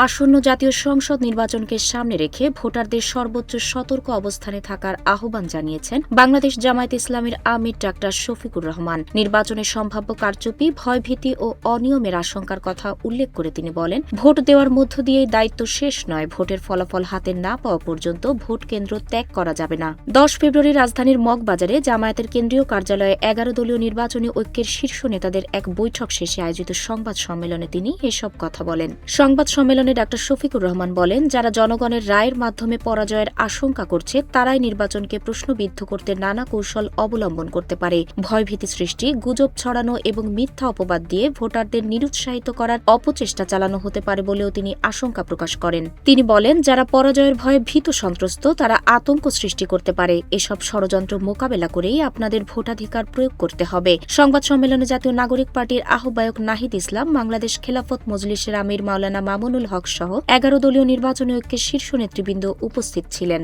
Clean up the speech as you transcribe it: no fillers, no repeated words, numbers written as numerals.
আসন্ন জাতীয় সংসদ নির্বাচনকে সামনে রেখে ভোটারদের সর্বোচ্চ সতর্ক অবস্থানে থাকার আহ্বান জানিয়েছেন বাংলাদেশ জামায়াতে ইসলামীর আমির ডাক্তার শফিকুর রহমান। নির্বাচনের সম্ভাব্য কারচুপি, ভয়ভীতি ও অনিয়মের আশঙ্কার কথা উল্লেখ করে তিনি বলেন, ভোট দেওয়ার মধ্য দিয়েই দায়িত্ব শেষ নয়, ভোটের ফলাফল হাতে না পাওয়া পর্যন্ত ভোট কেন্দ্র ত্যাগ করা যাবে না। 10 ফেব্রুয়ারি রাজধানীর মগবাজারে জামায়াতের কেন্দ্রীয় কার্যালয়ে 11 দলীয় নির্বাচনী ঐক্যের শীর্ষ নেতাদের এক বৈঠক শেষে আয়োজিত সংবাদ সম্মেলনে তিনি এসব কথা বলেন। সংবাদ সম্মেলনে ডাক্তার শফিকুর রহমান বলেন, যারা জনগণের রায়ের মাধ্যমে পরাজয়ের আশঙ্কা করছে তারাই নির্বাচনকে প্রশ্নবিদ্ধ করতে নানা কৌশল অবলম্বন করতে পারে। ভয়ভীতি সৃষ্টি, গুজব ছড়ানো এবং মিথ্যা অপবাদ দিয়ে ভোটারদের নিরুৎসাহিত করার অপচেষ্টা চালানো হতে পারে বলেও তিনি আশঙ্কা প্রকাশ করেন। তিনি বলেন, যারা পরাজয়ের ভয়ে ভীত সন্ত্রস্ত তারা আতঙ্ক সৃষ্টি করতে পারে। এসব ষড়যন্ত্র মোকাবেলা করেই আপনাদের ভোটাধিকার প্রয়োগ করতে হবে। সংবাদ সম্মেলনে জাতীয় নাগরিক পার্টির আহ্বায়ক নাহিদ ইসলাম, বাংলাদেশ খেলাফত মজলিসের আমির মাওলানা মামুনুল হক সহ 11 দলীয় নির্বাচনী ঐক্যের শীর্ষ নেতৃবৃন্দ উপস্থিত ছিলেন।